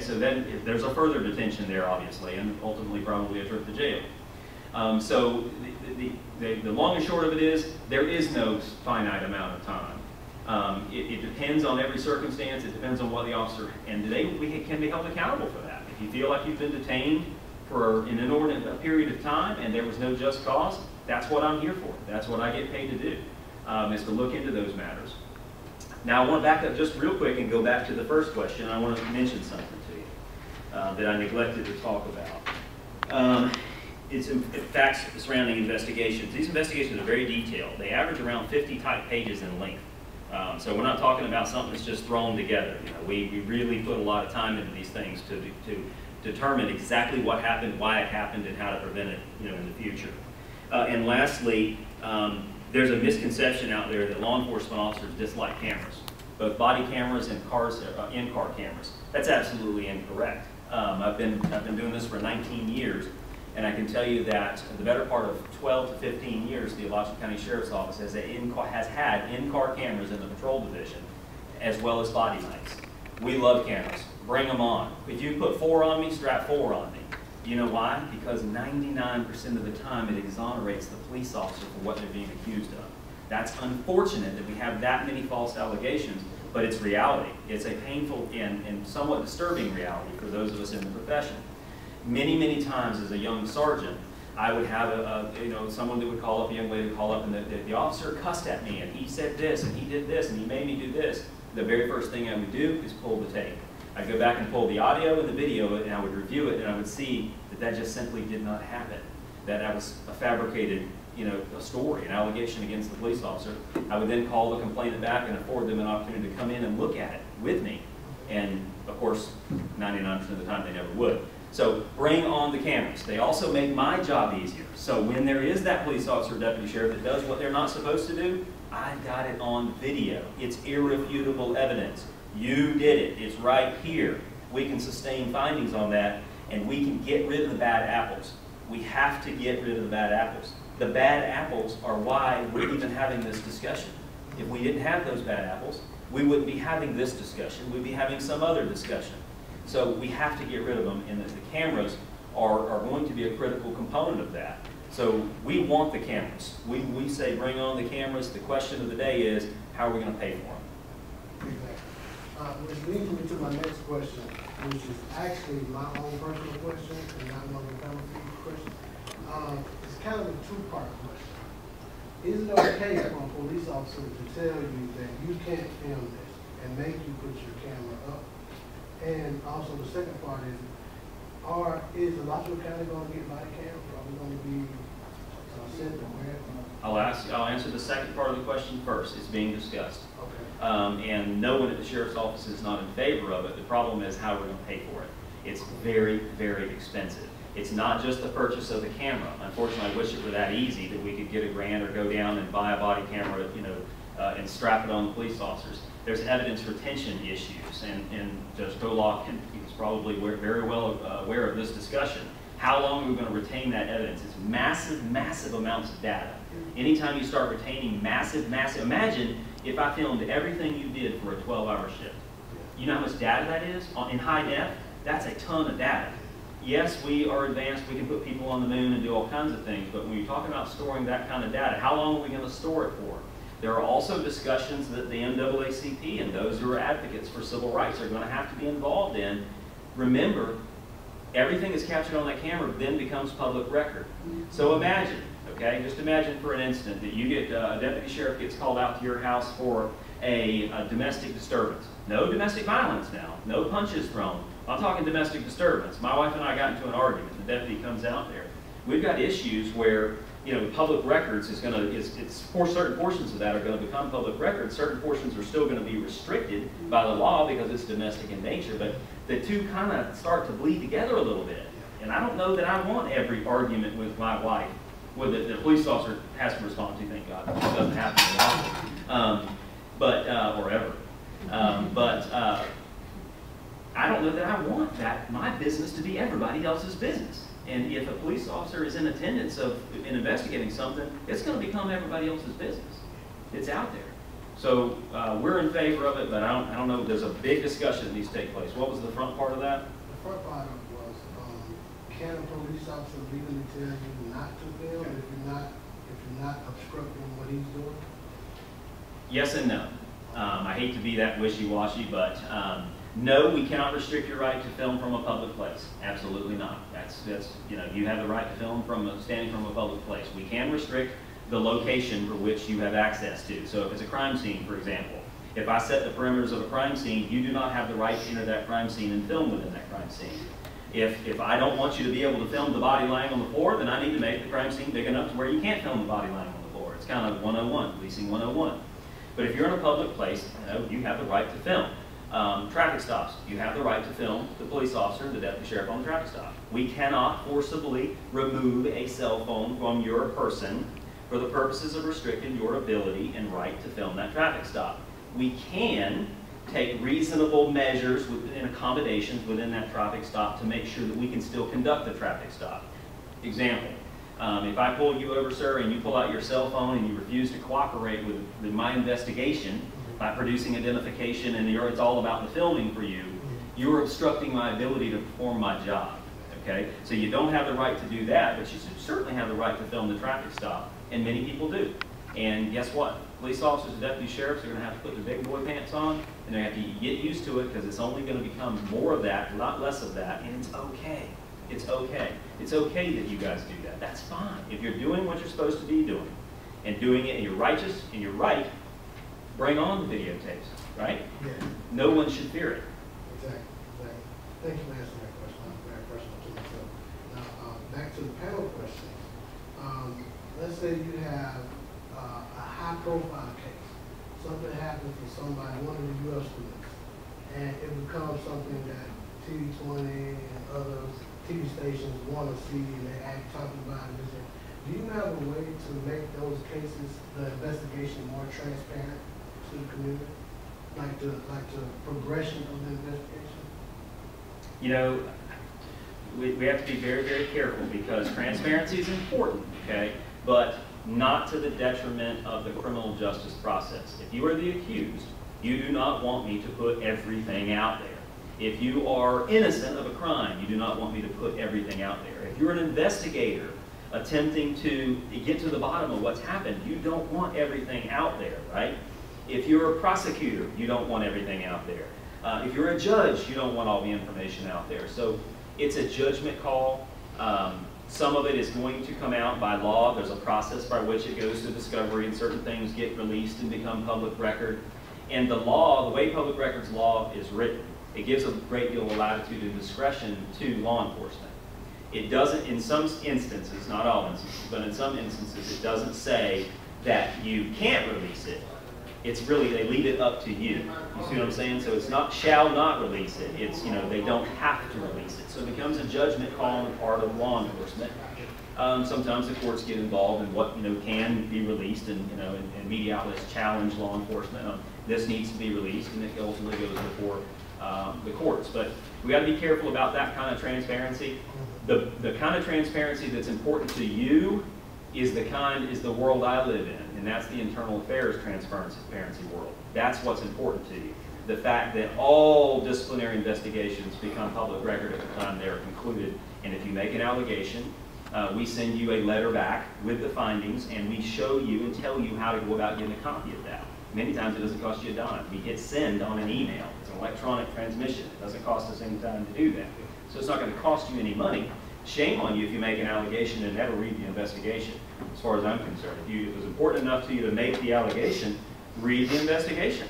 so then there's a further detention there, obviously, and ultimately probably a trip to jail. So the long and short of it is, there is no finite amount of time. It depends on every circumstance. It depends on what the officer, and we can be held accountable for that. If you feel like you've been detained for an inordinate period of time and there was no just cause, that's what I'm here for. That's what I get paid to do, is to look into those matters. Now, I want to back up just real quick and go back to the first question. I want to mention something to you that I neglected to talk about. It's facts surrounding investigations. These investigations are very detailed. They average around 50 type pages in length. So we're not talking about something that's just thrown together. You know, we really put a lot of time into these things to determine exactly what happened, why it happened, and how to prevent it, you know, in the future. And lastly, there's a misconception out there that law enforcement officers dislike cameras, both body cameras and in-car cameras. That's absolutely incorrect. I've been doing this for 19 years, and I can tell you that the better part of 12 to 15 years, the Alachua County Sheriff's Office has had in-car cameras in the patrol division, as well as body mics. We love cameras. Bring them on. If you put 4 on me, strap 4 on me. You know why? Because 99% of the time it exonerates the police officer for what they're being accused of. That's unfortunate that we have that many false allegations, but it's reality. It's a painful and somewhat disturbing reality for those of us in the profession. Many, many times as a young sergeant, I would have someone that would call up, a young lady would call up, and the officer cussed at me, and he said this, and he did this, and he made me do this. The very first thing I would do is pull the tape. I'd go back and pull the audio and the video, and I would review it, and I would see that that just simply did not happen. That was a fabricated, a story, an allegation against the police officer. I would then call the complainant back and afford them an opportunity to come in and look at it with me. And of course, 99% of the time they never would. So bring on the cameras. They also make my job easier. So when there is that police officer or deputy sheriff that does what they're not supposed to do, I've got it on video. It's irrefutable evidence. You did it. It's right here. We can sustain findings on that, and we can get rid of the bad apples. We have to get rid of the bad apples. The bad apples are why we're even having this discussion. If we didn't have those bad apples, we wouldn't be having this discussion. We'd be having some other discussion. So we have to get rid of them, and the cameras are going to be a critical component of that. So we want the cameras. We say bring on the cameras. The question of the day is, how are we going to pay for them? Which leads me to my next question, which is actually my own personal question and not one of the family question. It's kind of a two-part question. Is it okay for a police officer to tell you that you can't film this and make you put your camera up? And also the second part is Alachua County going to get body cameras? Are we going to be sent to where? I'll answer the second part of the question first. It's being discussed. Okay. And no one at the Sheriff's Office is not in favor of it. The problem is how we're going to pay for it. It's very, very expensive. It's not just the purchase of the camera. Unfortunately, I wish it were that easy that we could get a grant or go down and buy a body camera, and strap it on the police officers. There's evidence retention issues, and Judge Koloff is probably very well aware of this discussion. How long are we going to retain that evidence? It's massive, massive amounts of data. Anytime you start retaining massive, imagine if I filmed everything you did for a 12-hour shift. You know how much data that is? In high def, that's a ton of data. Yes, we are advanced, we can put people on the moon and do all kinds of things, but when you're talking about storing that kind of data, how long are we going to store it for? There are also discussions that the NAACP and those who are advocates for civil rights are going to have to be involved in. Remember, everything that's captured on that camera then becomes public record. So imagine, okay, just imagine for an instant that you get, a deputy sheriff gets called out to your house for a domestic disturbance. No domestic violence now, no punches thrown. I'm talking domestic disturbance. My wife and I got into an argument. The deputy comes out there. We've got issues where, public records is going to, for certain portions of that are going to become public records. Certain portions are still going to be restricted by the law because it's domestic in nature, but the two kind of start to bleed together a little bit. And I don't know that I want every argument with my wife, with the police officer has to respond to, thank God. It doesn't happen a lot, or ever. I don't know that I want my business to be everybody else's business. And if a police officer is in attendance in investigating something, it's going to become everybody else's business. It's out there. So we're in favor of it, but I don't know, there's a big discussion that needs to take place. What was the front part of that? The front part of it was, can a police officer legally tell you not to film if you're not obstructing what he's doing? Yes and no. I hate to be that wishy-washy, but no, we cannot restrict your right to film from a public place. Absolutely not. That's you know, you have the right to film standing from a public place. We can restrict the location for which you have access to. So if it's a crime scene, for example, if I set the perimeters of a crime scene, you do not have the right to enter that crime scene and film within that crime scene. If I don't want you to be able to film the body lying on the floor, then I need to make the crime scene big enough to where you can't film the body lying on the floor. It's kind of 101, policing 101. But if you're in a public place, you have the right to film. Traffic stops, you have the right to film the police officer and the deputy sheriff on the traffic stop. We cannot forcibly remove a cell phone from your person for the purposes of restricting your ability and right to film that traffic stop. We can take reasonable measures and accommodations within that traffic stop to make sure that we can still conduct the traffic stop. Example, if I pull you over, sir, and you pull out your cell phone and you refuse to cooperate with my investigation by producing identification and it's all about the filming for you, you're obstructing my ability to perform my job. Okay? So you don't have the right to do that, but you certainly have the right to film the traffic stop, and many people do. And guess what? Police officers and deputy sheriffs are going to have to put their big boy pants on, and they have to get used to it because it's only going to become more of that, not less of that, and it's okay. It's okay. It's okay that you guys do that. That's fine. If you're doing what you're supposed to be doing, and doing it, and you're righteous, and you're right, bring on the videotapes, right? Yeah. No one should fear it. Exactly. Thank you for answering that question. I'm very personal to myself. Now, back to the panel question. Let's say you have a high-profile case. Something happens to somebody, one of the UF students, and it becomes something that TV20 and other TV stations want to see, and they talking about it. Do you have a way to make those cases, the investigation, more transparent to the community? Like the progression of the investigation? You know, we have to be very, very careful because transparency is important, okay? But not to the detriment of the criminal justice process. If you are the accused, you do not want me to put everything out there. If you are innocent of a crime, you do not want me to put everything out there. If you're an investigator attempting to get to the bottom of what's happened, you don't want everything out there, right? If you're a prosecutor, you don't want everything out there. If you're a judge, you don't want all the information out there. So it's a judgment call. Some of it is going to come out by law. There's a process by which it goes to discovery and certain things get released and become public record. And the law, the way public records law is written, it gives a great deal of latitude and discretion to law enforcement. It doesn't, in some instances, not all instances, but in some instances, it doesn't say that you can't release it. It's really, they leave it up to you. You see what I'm saying? So it's not, shall not release it. It's, you know, they don't have to release it. So it becomes a judgment call on the part of law enforcement. Sometimes the courts get involved in what, you know, can be released, and, you know, and media outlets challenge law enforcement. This needs to be released, and it ultimately goes before the courts. But we got to be careful about that kind of transparency. The kind of transparency that's important to you is the world I live in, and that's the internal affairs transparency world. That's what's important to you. The fact that all disciplinary investigations become public record at the time they are concluded, and if you make an allegation, we send you a letter back with the findings, and we show you and tell you how to go about getting a copy of that. Many times it doesn't cost you a dime. We hit send on an email. It's an electronic transmission. It doesn't cost us any time to do that. So it's not going to cost you any money. Shame on you if you make an allegation and never read the investigation, as far as I'm concerned. If it was important enough to you to make the allegation, read the investigation.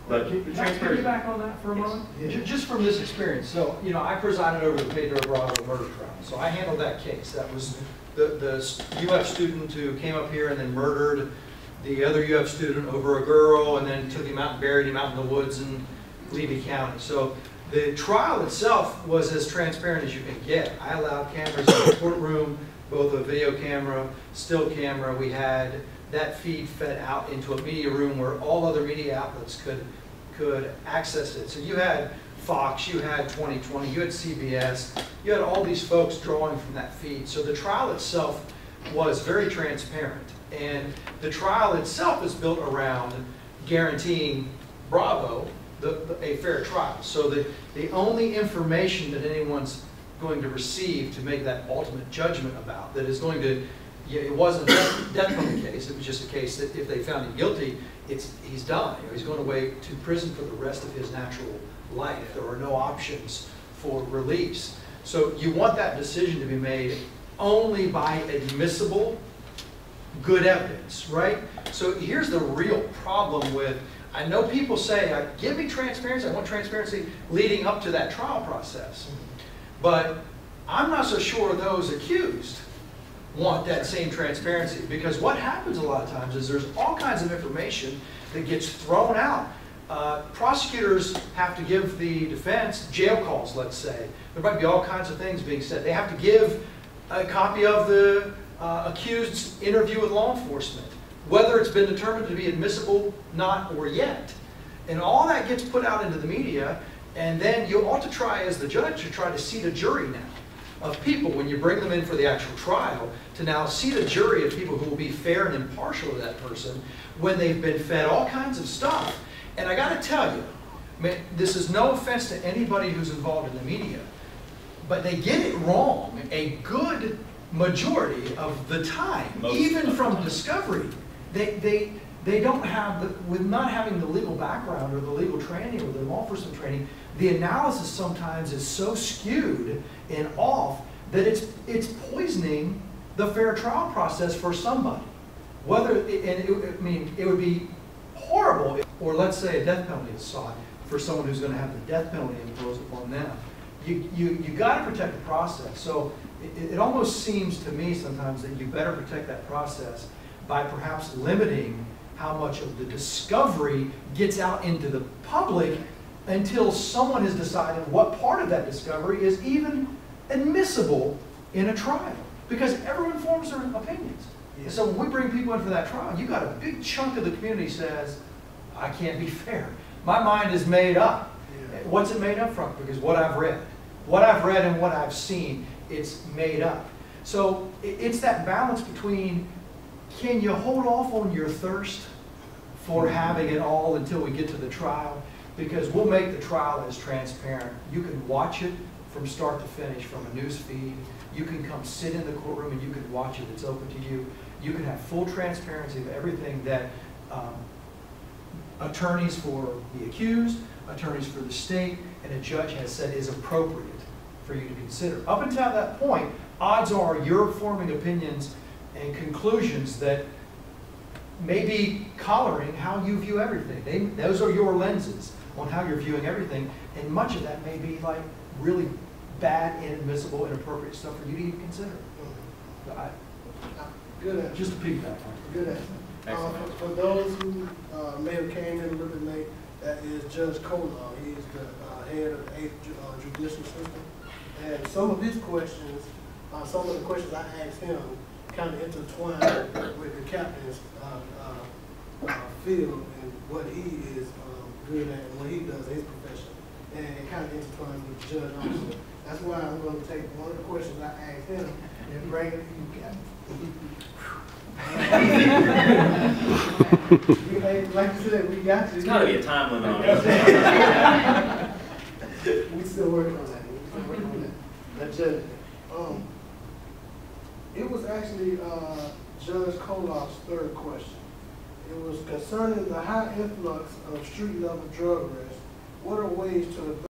But Can I piggyback on that for a moment? Yeah. Just from this experience, so, you know, I presided over the Pedro Bravo murder trial, so I handled that case. That was the UF student who came up here and then murdered the other UF student over a girl, and then took him out and buried him out in the woods in Levy County. So the trial itself was as transparent as you can get. I allowed cameras in the courtroom, both a video camera, still camera. We had that feed fed out into a media room where all other media outlets could access it. So you had Fox, you had 2020, you had CBS, you had all these folks drawing from that feed. So the trial itself was very transparent. And the trial itself is built around guaranteeing Bravo a fair trial. So the only information that anyone's going to receive to make that ultimate judgment about, that is going to, it wasn't a death penalty case, it was just a case that if they found him guilty, he's done. You know, he's going away to prison for the rest of his natural life. There are no options for release. So you want that decision to be made only by admissible good evidence, right? So here's the real problem with, I know people say, give me transparency, I want transparency leading up to that trial process. But I'm not so sure those accused want that same transparency, because what happens a lot of times is there's all kinds of information that gets thrown out. Prosecutors have to give the defense jail calls, let's say. There might be all kinds of things being said. They have to give a copy of the accused's interview with law enforcement, whether it's been determined to be admissible, not, or yet. And all that gets put out into the media, and then you ought to try, as the judge, to try to seat a jury now of people, when you bring them in for the actual trial, to now seat a jury of people who will be fair and impartial to that person when they've been fed all kinds of stuff. And I got to tell you, man, this is no offense to anybody who's involved in the media, but they get it wrong a good majority of the time, even from discovery. They don't have, with not having the legal background or the legal training or the law enforcement training, the analysis sometimes is so skewed and off that it's poisoning the fair trial process for somebody. It would be horrible, or let's say a death penalty is sought for someone who's going to have the death penalty imposed upon them. You got to protect the process. So it almost seems to me sometimes that you better protect that process by perhaps limiting how much of the discovery gets out into the public until someone has decided what part of that discovery is even admissible in a trial. Because everyone forms their opinions. Yeah. So when we bring people in for that trial, you got a big chunk of the community says, I can't be fair. My mind is made up. Yeah. What's it made up from? Because what I've read. What I've read and what I've seen, it's made up. So it's that balance between, can you hold off on your thirst for having it all until we get to the trial? Because we'll make the trial as transparent. You can watch it from start to finish from a news feed. You can come sit in the courtroom and you can watch it. It's open to you. You can have full transparency of everything that attorneys for the accused, attorneys for the state, and a judge has said is appropriate for you to consider. Up until that point, odds are you're forming opinions and conclusions that may be coloring how you view everything. Those are your lenses on how you're viewing everything, and much of that may be like really bad, inadmissible, inappropriate stuff for you to even consider. Good answer. Just to piggyback. Good answer. For those who may have came in a little bit late, that is Judge Kolaw. He is the head of the 8th Judicial System. And some of his questions, some of the questions I asked him kind of intertwined with the captain's field and what he is good at and what he does in his profession. And it kind of intertwines with the judge also. That's why I'm going to take one of the questions I asked him and bring it to you, Captain. Like you said, we got to. There's got to be a time limit on it. We still working on that. That judge. It was actually Judge Kolaw's third question. It was concerning the high influx of street-level drug arrests. What are ways to